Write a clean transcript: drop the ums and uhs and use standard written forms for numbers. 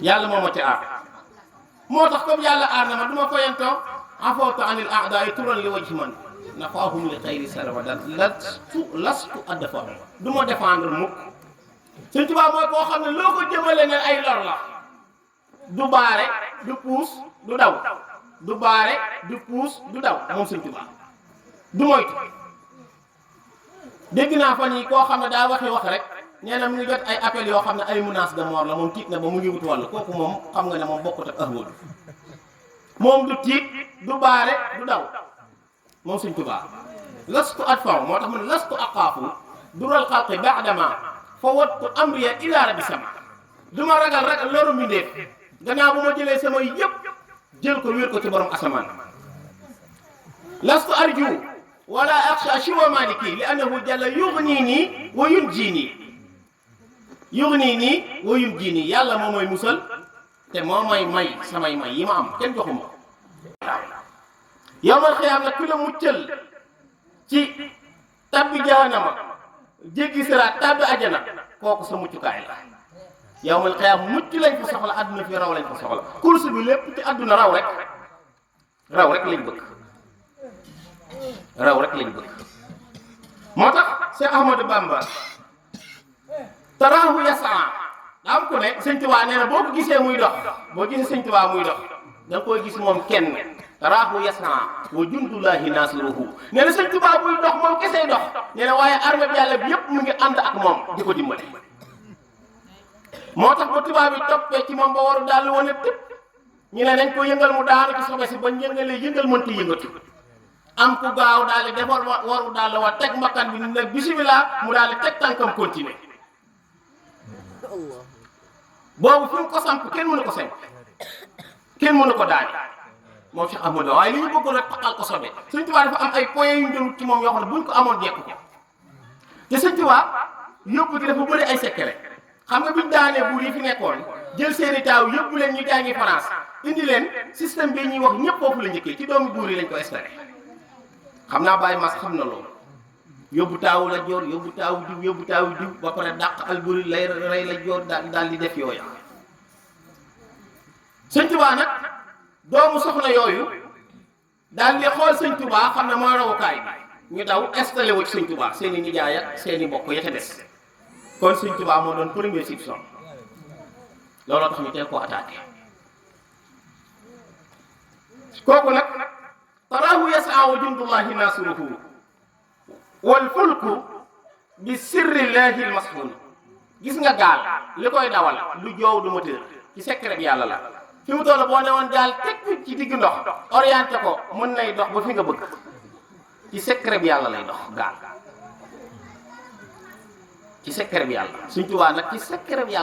yàlla moo ma ci aar moo tax comme yàlla aar na ma du ma koyantoo afawtu anil a'da'i turan li wajhi man nafaahum li xayri sarmadan lastu adfa du ma défendre mukk Sëñ Tuubaa mooy koo xam ne loo ko jëmale ne ay lor la du baare du puus du daw du baare du puus du daw moom Sëñ Tuubaa du moytu dégg naa fan yi koo xam ne daa waxi wax rek nee na mu ngi jot ay appel yoo xam ne ay menace de mort la moom tiit na ba mu ngi wut wàll kooku moom xam nga ne moom bokkut ak ahwadu moom du tiit du baare du daw moom Sëñ Tuubaa lastu adfaw moo tax mu ne lastu aqaafu dural xalqi ba'dama fawattu amriya ila rabbi sama du ma ragal rek loru mbindéef gannaaw bu ma jëlee samay yëpp jël ko wér ko ci borom asamaan lastu arju wala axsha shiwa maliki li annahu jalla yughnini wa yunjini yàlla moo may musal te moo may samay may yi ma am kenn joxuma ko yawmal xiyaam nag ku la muccal ci tabbi jahannama jéggi siraat tabbi ajana kooku sa muccukaay la yawmal xiyaam mucc lañ fa soxla adduna fi raw lañ fa soxla course bi lépp ci adduna raw rek lañ bëgg moo tax Cheikh Ahmadou Bamba taraahu yasaa daa am ku ne Sëñ Tuubaa nee na boo ko gisee muy dox boo gisee Sëñ Tuubaa muy dox da nga koy gis moom kenn taraahu yasaa wa jundullahi naasiruhu nee na Sëñ Tuubaa buy dox moom kesee dox nee na waaye armée bi yàlla bi yëpp mu ngi ànd ak moom di ko dimbali moo tax ba tubaab bi toppee ci moom ba waru daal wane tëpp ñu ne nañ ko yëngal mu daanu ci sobe si ba yëngalee yëngal mënta yëngatu am ku gaaw daal di defar waru daal wa teg mbakkan bi ne bisimilah mu daal di teg tànkam continuer boobu fi mu ko samp kenn mënu ko samp kenn mënu ko daal moom Cheikh Ahmadou waaye li ñu bëggoon rek taxal ko sobe Sëñ Tuubaa dafa am ay points yu ñu doon ci moom yoo xam ne buñ ko amoon jekku ko te Sëñ Tuubaa yóbbu gi dafa bëri ay secret xam nga biñ daanee buur yi fi nekkoon jël seeni taaw yóbbu leen ñu jàngi France indi leen système bi ñuy wax ñëpp foofu la njëkkee ci doomu buur yi lañ ko installé xam naa Baye Mass xam na loolu yóbbu taawu la joor yóbbu taawu diw ba pare dàq Alburi lay rey la joor daal di def yooya Sëñ Tuubaa nag doomu soxna yooyu daal di xool Sëñ Tuubaa xam ne mooy rawukaay bi ñu daw installé wu ci Sëñ Tuubaa seen i nijaay ak seen i mbokk ya ca des kon Sëñ Tuubaa moo doon premier soupçon looloo tax ñu teel koo attaqué kooku nag taraahu yasaa wa jundullahi naasiruhu wal fulku bi sirrillahi almasxuun gis nga gaal li koy dawal du joow du moteur ci secret bi yàlla la fi mu toll boo ne woon gaal teg ci digg ndox orienté ko mën nay dox ba fi nga bëgg ci secret bi yàlla lay dox gaal ci secret bi yàlla Sëñ Tuubaa nag ci secret bi yàlla